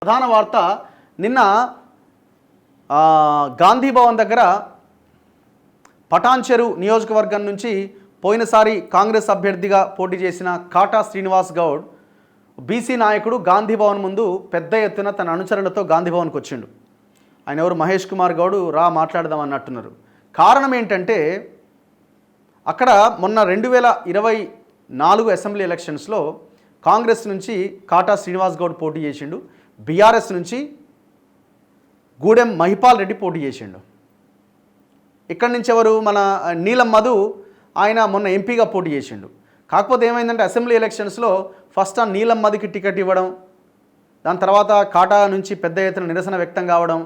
ప్రధాన వార్త నిన్న గాంధీ భవన్ దగ్గర పటాన్చెరు నియోజకవర్గం నుంచి పోయినసారి కాంగ్రెస్ అభ్యర్థిగా పోటీ చేసిన కాటా శ్రీనివాస్ గౌడ్ బీసీ నాయకుడు గాంధీ భవన్ ముందు పెద్ద ఎత్తున తన అనుచరులతో గాంధీ భవన్కి వచ్చిండు. ఆయన ఎవరు మహేష్ కుమార్ గౌడ్ రా మాట్లాడదాం అన్నట్టున్నారు. కారణం ఏంటంటే అక్కడ మొన్న 2024 అసెంబ్లీ ఎలక్షన్స్లో కాంగ్రెస్ నుంచి కాటా శ్రీనివాస్ గౌడ్ పోటీ చేసిండు, బీఆర్ఎస్ నుంచి గూడెం మహిపాల్ రెడ్డి పోటీ చేసిండు. ఇక్కడి నుంచి ఎవరు మన నీలం మధు ఆయన మొన్న ఎంపీగా పోటీ చేసిండు. కాకపోతే ఏమైందంటే అసెంబ్లీ ఎలక్షన్స్లో ఫస్ట్ ఆ నీలం మధుకి టికెట్ ఇవ్వడం, దాని తర్వాత కాటా నుంచి పెద్ద ఎత్తున నిరసన వ్యక్తం కావడం,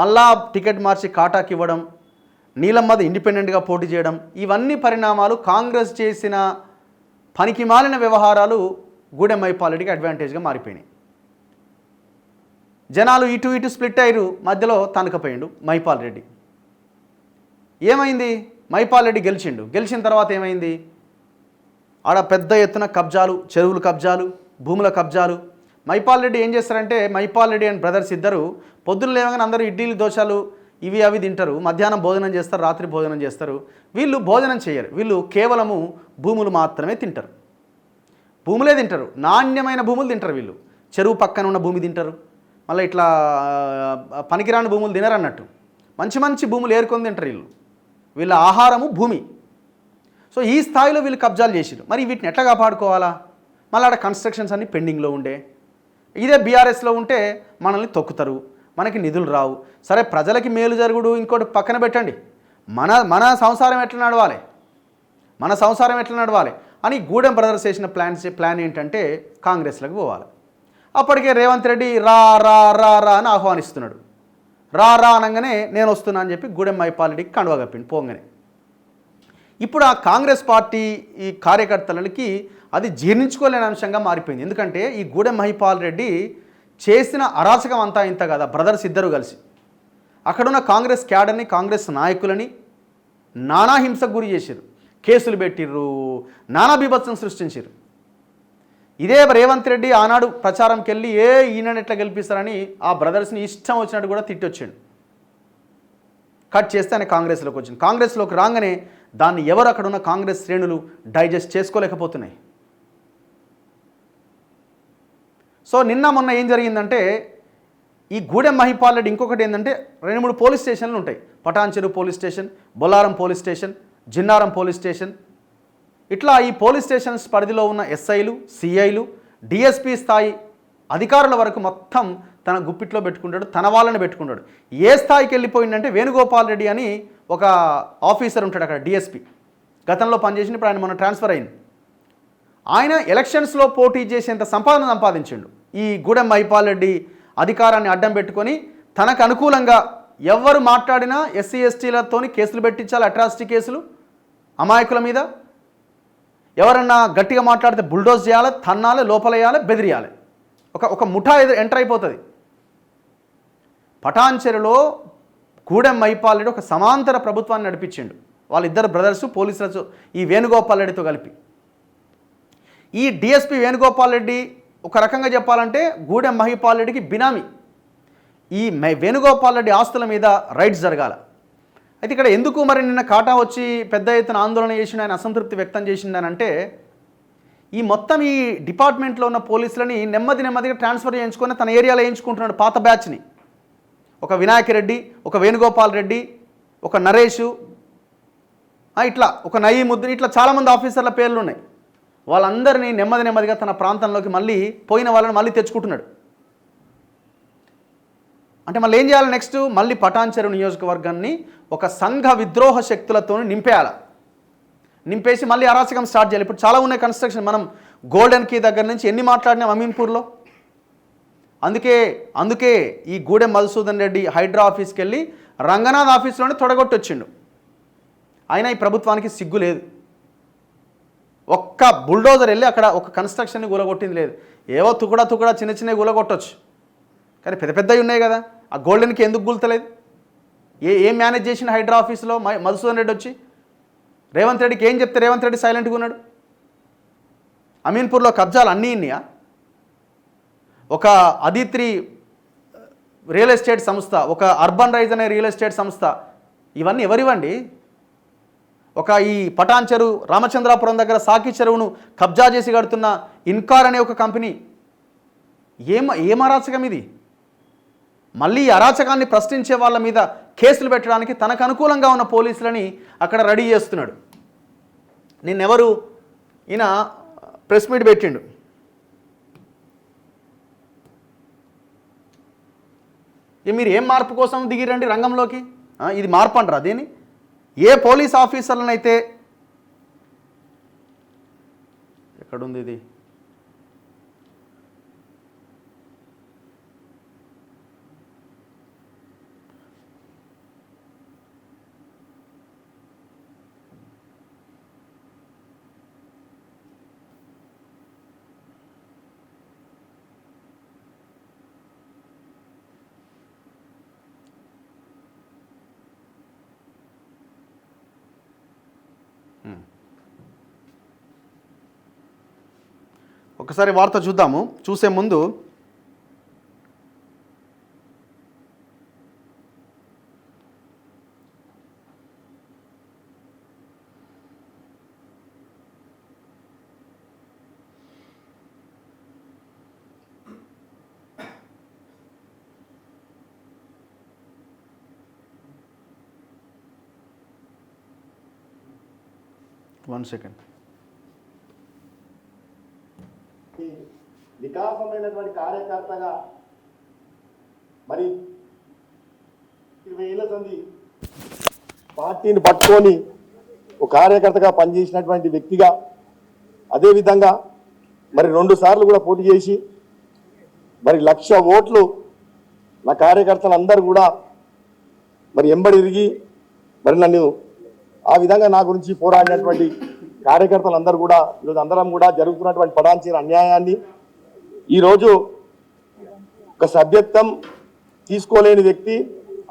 మళ్ళా టికెట్ మార్చి కాటాకి ఇవ్వడం, నీలం మధు ఇండిపెండెంట్గా పోటీ చేయడం, ఇవన్నీ పరిణామాలు కాంగ్రెస్ చేసిన పనికి మాలిన వ్యవహారాలు గూడెం మహిపాల్ రెడ్డికి అడ్వాంటేజ్గా మారిపోయినాయి. జనాలు ఇటు ఇటు స్ప్లిట్ అయ్యారు, మధ్యలో తనకపోయిండు మహిపాల్ రెడ్డి. ఏమైంది? మహిపాల్ రెడ్డి గెలిచిన తర్వాత ఏమైంది? ఆడ పెద్ద ఎత్తున కబ్జాలు, చెరువులు కబ్జాలు, భూముల కబ్జాలు. మహిపాల్ రెడ్డి ఏం చేస్తారంటే, మహిపాల్ రెడ్డి అండ్ బ్రదర్స్ ఇద్దరు పొద్దున్న లేవగానే అందరూ ఇడ్లీలు దోశలు ఇవి అవి తింటారు, మధ్యాహ్నం భోజనం చేస్తారు, రాత్రి భోజనం చేస్తారు. వీళ్ళు భోజనం చేయరు, వీళ్ళు కేవలము భూములు మాత్రమే తింటారు, భూములే తింటారు, నాణ్యమైన భూములు తింటారు. వీళ్ళు చెరువు పక్కన ఉన్న భూమి తింటారు, మళ్ళీ ఇట్లా పనికిరాని భూములు తినరు అన్నట్టు. మంచి మంచి భూములు ఏరుకొని తింటారు వీళ్ళు. వీళ్ళ ఆహారము భూమి. సో ఈ స్థాయిలో వీళ్ళు కబ్జాలు చేసిరు. మరి వీటిని ఎట్లా కాపాడుకోవాలా? మళ్ళీ ఆడ కన్స్ట్రక్షన్స్ అన్నీ పెండింగ్లో ఉండే. ఇదే బీఆర్ఎస్లో ఉంటే మనల్ని తొక్కుతారు, మనకి నిధులు రావు. సరే ప్రజలకి మేలు జరుగుడు ఇంకోటి పక్కన పెట్టండి, మన సంసారం ఎట్లా నడవాలి అని గూడెం బ్రదర్స్ చేసిన ప్లాన్ ఏంటంటే కాంగ్రెస్లోకి పోవాలి. అప్పటికే రేవంత్ రెడ్డి రా రా రా రా అని ఆహ్వానిస్తున్నాడు. రా రా అనగానే నేను వస్తున్నా అని చెప్పి గూడెం మహిపాల్ రెడ్డికి కండువా కప్పిండు పోగానే. ఇప్పుడు ఆ కాంగ్రెస్ పార్టీ ఈ కార్యకర్తలకి అది జీర్ణించుకోలేని అంశంగా మారిపోయింది. ఎందుకంటే ఈ గూడెం మహిపాల్ రెడ్డి చేసిన అరాచకం అంతా ఇంత కదా, బ్రదర్స్ ఇద్దరు కలిసి అక్కడున్న కాంగ్రెస్ క్యాడర్ని, కాంగ్రెస్ నాయకులని నానా హింసకు గురి చేశారు, కేసులు పెట్టిర్రు, నానా బీభత్సం సృష్టించారు. ఇదే రేవంత్ రెడ్డి ఆనాడు ప్రచారంకి వెళ్ళి ఈయన ఎట్లా గెలిపిస్తారని ఆ బ్రదర్స్ని ఇష్టం వచ్చినట్టు కూడా తిట్టొచ్చాడు. కట్ చేస్తే ఆయన కాంగ్రెస్లోకి వచ్చింది. కాంగ్రెస్లోకి రాగానే దాన్ని ఎవరు అక్కడ ఉన్న కాంగ్రెస్ శ్రేణులు డైజెస్ట్ చేసుకోలేకపోతున్నాయి. సో నిన్న మొన్న ఏం జరిగిందంటే ఈ గూడెం మహిపాల్ రెడ్డి ఇంకొకటి ఏంటంటే 2-3 పోలీస్ స్టేషన్లు ఉంటాయి. Patancheru police station, Bollaram police station, Jinnaram police station, ఇట్లా ఈ పోలీస్ స్టేషన్స్ పరిధిలో ఉన్న ఎస్ఐలు, సిఐలు, డిఎస్పీ స్థాయి అధికారుల వరకు మొత్తం తన గుప్పిట్లో పెట్టుకుంటాడు, తన వాళ్ళని పెట్టుకుంటాడు. ఏ స్థాయికి వెళ్ళిపోయిందంటే వేణుగోపాల్ రెడ్డి అని ఒక ఆఫీసర్ ఉంటాడు అక్కడ, డిఎస్పీ, గతంలో పనిచేసిన, ఇప్పుడు ఆయన మొన్న ట్రాన్స్ఫర్ అయింది. ఆయన ఎలక్షన్స్లో పోటీ చేసేంత సంపాదన సంపాదించిండు. ఈ గూడెం మహిపాల్ రెడ్డి అధికారాన్ని అడ్డం పెట్టుకొని తనకు అనుకూలంగా ఎవరు మాట్లాడినా ఎస్సీ ఎస్టీలతోని కేసులు పెట్టించాలి, అట్రాసిటీ కేసులు, అమాయకుల మీద. ఎవరన్నా గట్టిగా మాట్లాడితే బుల్డోజ్ చేయాలి, తన్నాలి, లోపలేయాలి, బెదిరియాలి. ఒక ముఠా ఎంటర్ అయిపోతుంది. పటాన్చెరులో గూడెం మహిపాల్ రెడ్డి ఒక సమాంతర ప్రభుత్వాన్ని నడిపించిండు, వాళ్ళిద్దరు బ్రదర్సు పోలీసులతో, ఈ వేణుగోపాల్ రెడ్డితో కలిపి. ఈ డిఎస్పీ వేణుగోపాల్ రెడ్డి ఒక రకంగా చెప్పాలంటే గూడెం మహిపాల్ రెడ్డికి బినామీ. ఈ వేణుగోపాల్ రెడ్డి ఆస్తుల మీద రైడ్స్ జరగాల. అయితే ఇక్కడ ఎందుకు మరి నిన్న కాటా వచ్చి పెద్ద ఎత్తున ఆందోళన చేసిన, ఆయన అసంతృప్తి వ్యక్తం చేసిందనంటే ఈ మొత్తం ఈ డిపార్ట్మెంట్లో ఉన్న పోలీసులని నెమ్మదిగా ట్రాన్స్ఫర్ చేయించుకొని తన ఏరియాలో వేయించుకుంటున్నాడు పాత బ్యాచ్ని. ఒక వినాయక్ రెడ్డి, ఒక వేణుగోపాల్ రెడ్డి, ఒక నరేషు, ఇట్లా ఒక నయీముద్దీన్, ఇట్లా చాలామంది ఆఫీసర్ల పేర్లు ఉన్నాయి. వాళ్ళందరినీ నెమ్మదిగా తన ప్రాంతంలోకి మళ్ళీ పోయిన వాళ్ళని మళ్ళీ తెచ్చుకుంటున్నాడు. అంటే మళ్ళీ ఏం చేయాలి నెక్స్ట్? మళ్ళీ పటాన్చెరు నియోజకవర్గాన్ని ఒక సంఘ విద్రోహ శక్తులతో నింపేసి మళ్ళీ అరాచకం స్టార్ట్ చేయాలి. ఇప్పుడు చాలా ఉన్నాయి కన్స్ట్రక్షన్, మనం గోల్డెన్ కీ దగ్గర నుంచి ఎన్ని మాట్లాడినాం అమీన్పూర్లో. అందుకే ఈ గూడెం మధుసూదన్ రెడ్డి హైడ్రా ఆఫీస్కి వెళ్ళి రంగనాథ్ ఆఫీస్లోనే తొడగొట్టొచ్చిండు. అయినా ఈ ప్రభుత్వానికి సిగ్గు లేదు. ఒక్క బుల్డోజర్ వెళ్ళి అక్కడ ఒక కన్స్ట్రక్షన్ని కూలగొట్టింది లేదు. ఏవో తుకుడా చిన్న కూలగొట్టొచ్చు, కానీ పెద్దవి ఉన్నాయి కదా. ఆ గోల్డెన్కి ఎందుకు గుల్తలేదు? ఏం మేనేజ్ చేసిన హైడ్రా ఆఫీస్లో మధుసూదన్ రెడ్డి వచ్చి రేవంత్ రెడ్డికి ఏం చెప్తే రేవంత్ రెడ్డి సైలెంట్గా ఉన్నాడు? అమీన్పూర్లో కబ్జాలు అన్నీ ఇన్నాయా? ఒక అదిత్రి రియల్ ఎస్టేట్ సంస్థ, ఒక అర్బన్ రైజ్ అనే రియల్ ఎస్టేట్ సంస్థ, ఇవన్నీ ఎవరివండి? ఒక ఈ పటాన్ చెరువు రామచంద్రాపురం దగ్గర సాకి చెరువును కబ్జా చేసి కడుతున్న ఇన్కార్ అనే ఒక కంపెనీ, ఏం అరాచకం ఇది? మళ్ళీ ఈ అరాచకాన్ని ప్రశ్నించే వాళ్ళ మీద కేసులు పెట్టడానికి తనకు అనుకూలంగా ఉన్న పోలీసులని అక్కడ రెడీ చేస్తున్నాడు. నిన్నెవరు ఈయన ప్రెస్ మీట్ పెట్టిండు. మీరు ఏం మార్పు కోసం దిగిరండి రంగంలోకి? ఇది మార్పు అంటారా దీన్ని? ఏ పోలీస్ ఆఫీసర్లనైతే, ఎక్కడుంది ఇది, ఒకసారి వార్త చూద్దాము. చూసే ముందు వన్ సెకండ్. వికాసమైనటువంటి కార్యకర్తగా మరి 20 ఏళ్ల సంది పార్టీని పట్టుకొని ఒక కార్యకర్తగా పనిచేసినటువంటి వ్యక్తిగా, అదేవిధంగా మరి 2 సార్లు కూడా పోటీ చేసి మరి 1,00,000 ఓట్లు నా కార్యకర్తలందరూ కూడా మరి ఎంబడిరిగి మరి నన్ను ఆ విధంగా నా గురించి పోరాడినటువంటి కార్యకర్తలందరూ కూడా ఈరోజు అందరం కూడా జరుగుతున్నటువంటి పటాన్ చెరువు అన్యాయాన్ని, ఈరోజు ఒక సభ్యత్వం తీసుకోలేని వ్యక్తి,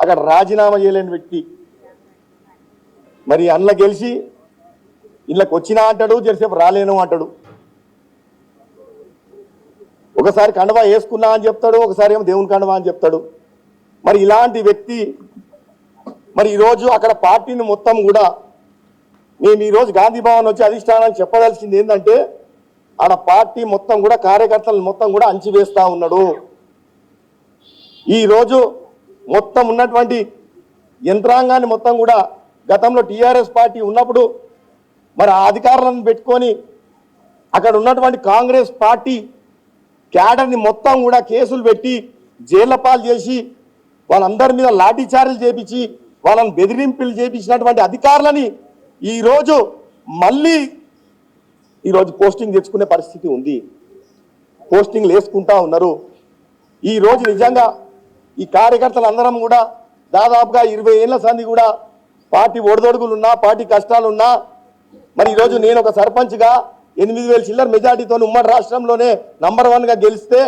అక్కడ రాజీనామా చేయలేని వ్యక్తి, మరి అందులో గెలిచి ఇళ్ళకి వచ్చినా అంటాడు, జరసేపు రాలేను అంటాడు. ఒకసారి కండవా వేసుకున్నా అని చెప్తాడు, ఒకసారి ఏమో దేవుని కండవా అని చెప్తాడు. మరి ఇలాంటి వ్యక్తి మరి ఈరోజు అక్కడ పార్టీని మొత్తం కూడా, మేము ఈరోజు గాంధీ భవన్ వచ్చి అధిష్టానానికి చెప్పదలసింది ఏంటంటే, ఆడ పార్టీ మొత్తం కూడా కార్యకర్తలను మొత్తం కూడా అంచివేస్తా ఉన్నాడు. ఈరోజు మొత్తం ఉన్నటువంటి యంత్రాంగాన్ని మొత్తం కూడా గతంలో టీఆర్ఎస్ పార్టీ ఉన్నప్పుడు మరి ఆ అధికారులను పెట్టుకొని అక్కడ ఉన్నటువంటి కాంగ్రెస్ పార్టీ క్యాడర్ని మొత్తం కూడా కేసులు పెట్టి జైళ్ల పాలు చేసి వాళ్ళందరి మీద లాఠీ చార్జీలు చేపించి వాళ్ళని బెదిరింపులు చేపించినటువంటి అధికారులని ఈరోజు మళ్ళీ ఈరోజు పోస్టింగ్ తెచ్చుకునే పరిస్థితి ఉంది. పోస్టింగ్లు వేసుకుంటా ఉన్నారు. ఈరోజు నిజంగా ఈ కార్యకర్తలు అందరం కూడా దాదాపుగా 20 ఏళ్ల సంది కూడా పార్టీ ఒడిదొడుగులున్నా, పార్టీ కష్టాలున్నా, మరి ఈరోజు నేను ఒక సర్పంచ్గా 8,000 చిల్లర మెజార్టీతో ఉమ్మడి రాష్ట్రంలోనే నంబర్ 1గా గెలిస్తే,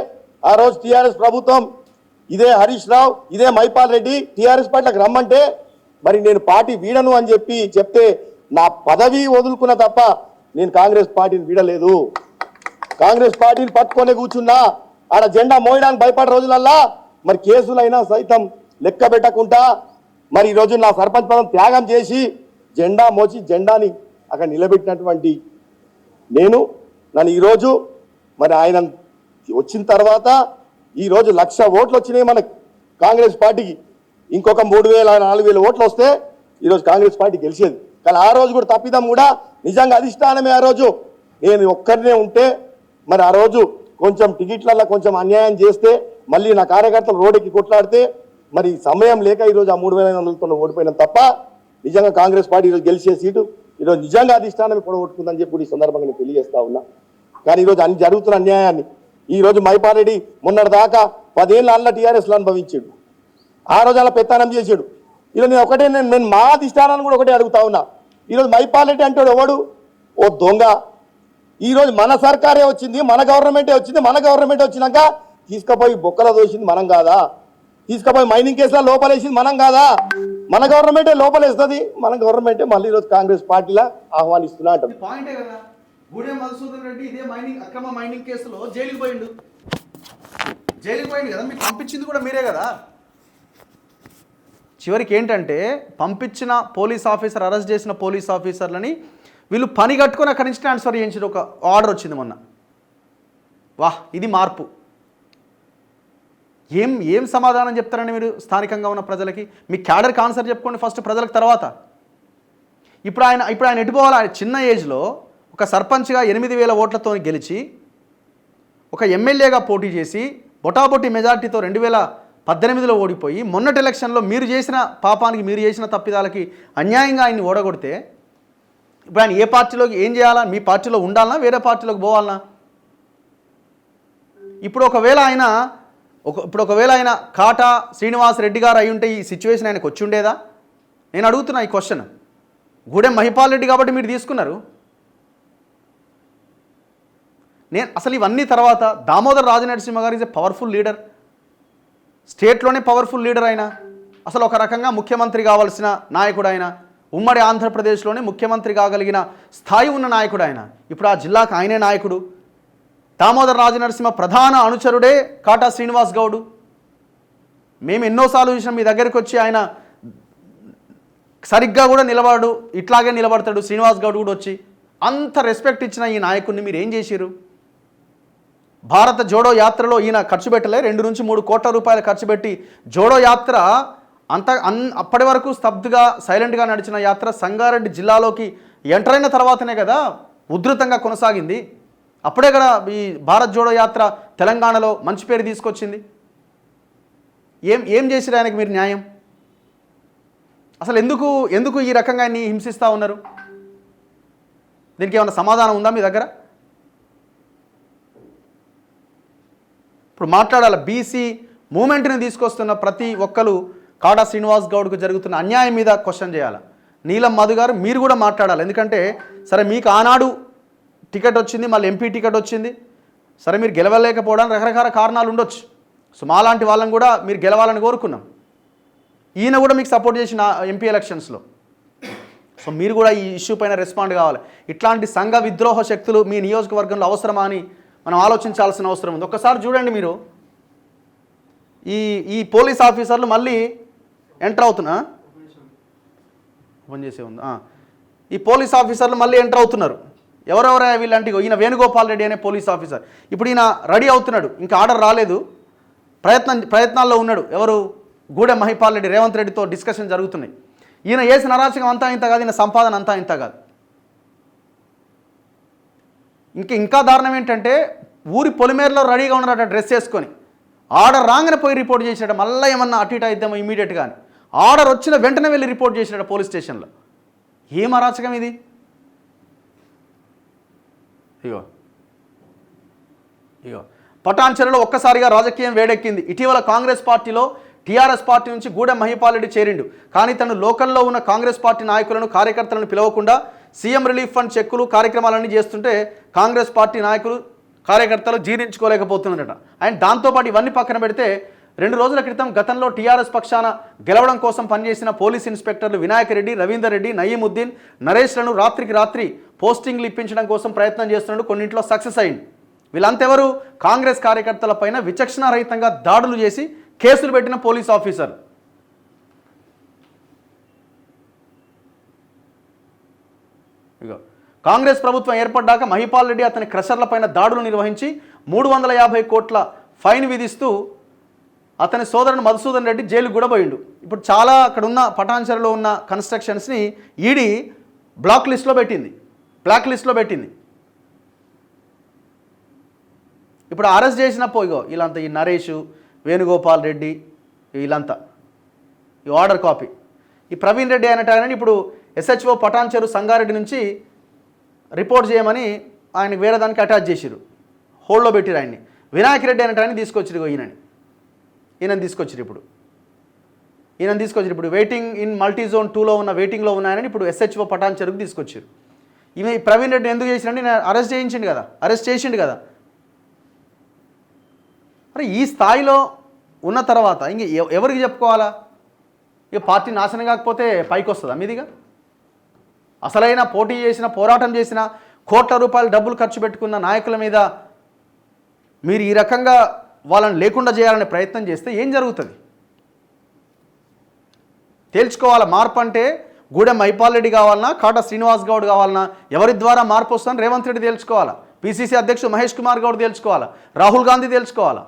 ఆ రోజు టీఆర్ఎస్ ప్రభుత్వం ఇదే హరీష్ రావు, ఇదే మైపాల్ రెడ్డి టీఆర్ఎస్ పార్టీలకు రమ్మంటే మరి నేను పార్టీ వీడను అని చెప్తే నా పదవి వదులుకున్న తప్ప నేను కాంగ్రెస్ పార్టీని వీడలేదు. కాంగ్రెస్ పార్టీని పట్టుకొని కూర్చున్నా. ఆడ జెండా మోయడానికి భయపడే రోజులల్లా మరి కేసులైనా సైతం లెక్క పెట్టకుండా మరి ఈరోజు నా సర్పంచ్ పదం త్యాగం చేసి జెండా మోచి జెండాని అక్కడ నిలబెట్టినటువంటి నేను, నన్ను ఈరోజు మరి ఆయన వచ్చిన తర్వాత ఈరోజు 1,00,000 ఓట్లు వచ్చినాయి మన కాంగ్రెస్ పార్టీకి. ఇంకొక 3,000-4,000 ఓట్లు వస్తే ఈరోజు కాంగ్రెస్ పార్టీ గెలిచేది. కానీ ఆ రోజు కూడా తప్పిదం కూడా నిజంగా అధిష్టానమే. ఆ రోజు నేను ఒక్కరినే ఉంటే మరి ఆ రోజు కొంచెం టికెట్లలో కొంచెం అన్యాయం చేస్తే మళ్ళీ నా కార్యకర్తలు రోడ్డుకి కొట్లాడితే మరి సమయం లేక ఈరోజు ఆ 3,500తో ఓడిపోయినాం తప్ప నిజంగా కాంగ్రెస్ పార్టీ ఈరోజు గెలిచే సీటు ఈరోజు నిజంగా అధిష్టానం పొడగొట్టుకుందని చెప్పి ఈ సందర్భంగా నేను తెలియజేస్తా ఉన్నా. కానీ ఈరోజు అన్ని జరుగుతున్న అన్యాయాన్ని ఈరోజు మైపాల్ రెడ్డి మొన్నటి దాకా 10 ఏళ్ళ అల్ల టీఆర్ఎస్లో అనుభవించాడు. ఆ రోజు అలా పెత్తనం చేసాడు. ఈరోజు నేను మా అధిష్టానాన్ని కూడా ఒకటే అడుగుతా ఉన్నా. ఈరోజు మైపాల్ రెడ్డి అంటాడు ఎవడు? ఓ దొంగ. ఈరోజు మన సర్కారే వచ్చింది, మన గవర్నమెంటే వచ్చింది. మన గవర్నమెంట్ వచ్చినాక తీసుకుపోయి బొక్కల దోసింది మనం కాదా? తీసుకుపోయి మైనింగ్ కేసులో లోపలేసింది మనం కాదా? మన గవర్నమెంటే లోపలేస్తుంది. మన గవర్నమెంటే మళ్ళీ ఈరోజు కాంగ్రెస్ పార్టీలా ఆహ్వానిస్తున్నా అంటారు. పాయింటే కదా, గూడెం మధుసూదన్ రెడ్డి ఇదే అక్రమ మైనింగ్ కేసులో జైలుకి పోయిండు కదా, మీకు పంపించింది కూడా మీరే కదా. చివరికి ఏంటంటే పంపించిన పోలీస్ ఆఫీసర్, అరెస్ట్ చేసిన పోలీస్ ఆఫీసర్లని వీళ్ళు పని కట్టుకొని అక్కడి నుంచి ట్రాన్స్ఫర్ చేయించిన ఒక ఆర్డర్ వచ్చింది మొన్న. వాహ్, ఇది మార్పు. ఏం సమాధానం చెప్తారండి మీరు స్థానికంగా ఉన్న ప్రజలకి? మీ క్యాడర్కి ఆన్సర్ చెప్పుకోండి ఫస్ట్, ప్రజలకు తర్వాత. ఇప్పుడు ఆయన ఎటుపోవాలి? ఆయన చిన్న ఏజ్లో ఒక సర్పంచ్గా 8,000 ఓట్లతో గెలిచి, ఒక ఎమ్మెల్యేగా పోటీ చేసి బొటాబొటి మెజార్టీతో 2018లో ఓడిపోయి, మొన్నటి ఎలక్షన్లో మీరు చేసిన పాపానికి, మీరు చేసిన తప్పిదాలకి అన్యాయంగా ఆయన్ని ఓడగొడితే ఇప్పుడు ఆయన ఏ పార్టీలోకి ఏం చేయాలా? మీ పార్టీలో ఉండాలనా, వేరే పార్టీలోకి పోవాలనా? ఇప్పుడు ఒకవేళ ఆయన కాటా శ్రీనివాస్ రెడ్డి గారు అయి ఉంటే ఈ సిచ్యువేషన్ ఆయనకు వచ్చి ఉండేదా? నేను అడుగుతున్నా ఈ క్వశ్చన్. గూడెం మహిపాల్ రెడ్డి కాబట్టి మీరు తీసుకున్నారు. నేను అసలు ఇవన్నీ తర్వాత దామోదర్ రాజనరసింహ గారు ఈజ్ ఎ పవర్ఫుల్ లీడర్, స్టేట్లోనే పవర్ఫుల్ లీడర్ ఆయన. అసలు ఒక రకంగా ముఖ్యమంత్రి కావాల్సిన నాయకుడు ఆయన, ఉమ్మడి ఆంధ్రప్రదేశ్లోనే ముఖ్యమంత్రి కాగలిగిన స్థాయి ఉన్న నాయకుడు ఆయన. ఇప్పుడు ఆ జిల్లాకు ఆయనే నాయకుడు. దామోదర్ రాజనరసింహ ప్రధాన అనుచరుడే కాటా శ్రీనివాస్ గౌడ్. మేము ఎన్నోసార్లు చూసినాం, మీ దగ్గరికి వచ్చి ఆయన సరిగ్గా కూడా నిలబడు, ఇట్లాగే నిలబడతాడు. శ్రీనివాస్ గౌడ్ కూడా వచ్చి అంత రెస్పెక్ట్ ఇచ్చిన ఈ నాయకుడిని మీరు ఏం చేసిరు? భారత జోడో యాత్రలో ఈయన ఖర్చు పెట్టలే, 2 నుంచి 3 కోట్ల రూపాయలు ఖర్చు పెట్టి జోడో యాత్ర అప్పటి వరకు స్తబ్దుగా సైలెంట్గా నడిచిన యాత్ర సంగారెడ్డి జిల్లాలోకి ఎంటర్ అయిన తర్వాతనే కదా ఉధృతంగా కొనసాగింది. అప్పుడే కదా ఈ భారత్ జోడో యాత్ర తెలంగాణలో మంచి పేరు తీసుకొచ్చింది. ఏం చేసిరు ఆయనకి మీరు న్యాయం? అసలు ఎందుకు ఈ రకంగా ఆయన్ని హింసిస్తూ ఉన్నారు? దీనికి ఏమైనా సమాధానం ఉందా మీ దగ్గర? ఇప్పుడు మాట్లాడాలి. బీసీ మూమెంట్ని తీసుకొస్తున్న ప్రతి ఒక్కరు కాటా శ్రీనివాస్ గౌడ్కు జరుగుతున్న అన్యాయం మీద క్వశ్చన్ చేయాలి. నీలం మధు గారు మీరు కూడా మాట్లాడాలి. ఎందుకంటే సరే మీకు ఆనాడు టికెట్ వచ్చింది, మళ్ళీ ఎంపీ టికెట్ వచ్చింది, సరే మీరు గెలవలేకపోవడానికి రకరకాల కారణాలు ఉండొచ్చు. సో మాలాంటి వాళ్ళని కూడా మీరు గెలవాలని కోరుకున్నాం. ఈయన కూడా మీకు సపోర్ట్ చేసిన ఎంపీ ఎలక్షన్స్లో. సో మీరు కూడా ఈ ఇష్యూ పైన రెస్పాండ్ కావాలి. ఇట్లాంటి సంఘ విద్రోహ శక్తులు మీ నియోజకవర్గంలో అవసరమా అని మనం ఆలోచించాల్సిన అవసరం ఉంది. ఒక్కసారి చూడండి మీరు, ఈ పోలీస్ ఆఫీసర్లు మళ్ళీ ఎంటర్ అవుతున్నా ఓపెన్ చేసే ఉంది. ఈ పోలీస్ ఆఫీసర్లు మళ్ళీ ఎంటర్ అవుతున్నారు. ఎవరెవరా వీళ్ళంటే ఈయన వేణుగోపాల్ రెడ్డి అనే పోలీస్ ఆఫీసర్. ఇప్పుడు ఈయన రెడీ అవుతున్నాడు, ఇంకా ఆర్డర్ రాలేదు, ప్రయత్నాల్లో ఉన్నాడు. ఎవరు? గూడెం మహిపాల్ రెడ్డి, రేవంత్ రెడ్డితో డిస్కషన్ జరుగుతున్నాయి. ఈయన చేసిన అరాచకం అంతా ఇంత కాదు, ఈయన సంపాదన అంతా ఇంత కాదు. ఇంకా దారుణం ఏంటంటే ఊరి పొలిమేరలో రెడీగా ఉన్నారట డ్రెస్ వేసుకొని, ఆర్డర్ రాగానే పోయి రిపోర్ట్ చేసాడు. మళ్ళీ ఏమన్నా అటు ఇటు అయిద్దామో ఇమీడియట్గా అని ఆర్డర్ వచ్చిన వెంటనే వెళ్ళి రిపోర్ట్ చేసాడు పోలీస్ స్టేషన్లో. ఏం అరాచకం ఇది? ఇగో పటాన్చెరులో ఒక్కసారిగా రాజకీయం వేడెక్కింది. ఇటీవల కాంగ్రెస్ పార్టీలో టీఆర్ఎస్ పార్టీ నుంచి గూడెం మహిపాల్ రెడ్డి చేరిండు. కానీ తను లోకల్లో ఉన్న కాంగ్రెస్ పార్టీ నాయకులను, కార్యకర్తలను పిలవకుండా సీఎం రిలీఫ్ ఫండ్ చెక్కులు, కార్యక్రమాలన్నీ చేస్తుంటే కాంగ్రెస్ పార్టీ నాయకులు, కార్యకర్తలు జీర్ణించుకోలేకపోతున్నారట. అండ్ దాంతోపాటు ఇవన్నీ పక్కన పెడితే 2 రోజుల క్రితం గతంలో టీఆర్ఎస్ పక్షాన గెలవడం కోసం పనిచేసిన పోలీస్ ఇన్స్పెక్టర్లు వినాయక్ రెడ్డి, రవీందర్ రెడ్డి, నయీముద్దీన్, నరేష్లను రాత్రికి రాత్రి పోస్టింగ్లు ఇప్పించడం కోసం ప్రయత్నం చేస్తున్నాడు. కొన్నింట్లో సక్సెస్ అయింది. వీళ్ళంతెవరు? కాంగ్రెస్ కార్యకర్తలపైన విచక్షణారహితంగా దాడులు చేసి కేసులు పెట్టిన పోలీస్ ఆఫీసర్. ఇగో కాంగ్రెస్ ప్రభుత్వం ఏర్పడ్డాక మహిపాల్ రెడ్డి అతని క్రషర్లపైన దాడులు నిర్వహించి 350 కోట్ల ఫైన్ విధిస్తూ అతని సోదరుడు మధుసూదన్ రెడ్డి జైలుకు కూడా పోయిండు. ఇప్పుడు చాలా అక్కడ ఉన్న పటాన్చెరులో ఉన్న కన్స్ట్రక్షన్స్ని ఈడీ బ్లాక్ లిస్ట్లో పెట్టింది. ఇప్పుడు అరెస్ట్ చేసినప్పుడు ఇగో వీళ్ళంతా, ఈ నరేష్, వేణుగోపాల్ రెడ్డి, వీళ్ళంతా ఈ ఆర్డర్ కాపీ. ఈ ప్రవీణ్ రెడ్డి అనేటాయనని ఇప్పుడు ఎస్హెచ్ఓ పటాన్చెరు సంగారెడ్డి నుంచి రిపోర్ట్ చేయమని ఆయనకి వేరే దానికి అటాచ్ చేసిరు, హోల్డ్లో పెట్టిరు ఆయన్ని. వినాయక్ రెడ్డి అనేటాయని తీసుకొచ్చిరు. ఈయనని తీసుకొచ్చిరు. ఇప్పుడు వెయిటింగ్ ఇన్ మల్టీ జోన్ 2లో ఉన్న వెయిటింగ్లో ఉన్నాయని ఇప్పుడు ఎస్హెచ్ఓ పటాన్చెరుకు తీసుకొచ్చారు. ఈమె ప్రవీణ్ రెడ్డి ఎందుకు చేసినండి? నేను అరెస్ట్ చేసిండు కదా. మరి ఈ స్థాయిలో ఉన్న తర్వాత ఇంక ఎవరికి చెప్పుకోవాలా? ఇక పార్టీ నాశనం కాకపోతే పైకి వస్తుందా మీదిగా? అసలైన పోటీ చేసిన, పోరాటం చేసిన, కోట్ల రూపాయలు డబ్బులు ఖర్చు పెట్టుకున్న నాయకుల మీద మీరు ఈ రకంగా వాళ్ళని లేకుండా చేయాలనే ప్రయత్నం చేస్తే ఏం జరుగుతుంది? తేల్చుకోవాలా. మార్పు అంటే గూడెం మైపాల్ రెడ్డి కావాలన్నా, కాటా శ్రీనివాస్ గౌడ్ కావాలన్నా, ఎవరి ద్వారా మార్పు వస్తుందని రేవంత్ రెడ్డి తేల్చుకోవాలా, పిసిసి అధ్యక్షుడు మహేష్ కుమార్ గౌడ్ తేల్చుకోవాలా, రాహుల్ గాంధీ తేల్చుకోవాలా.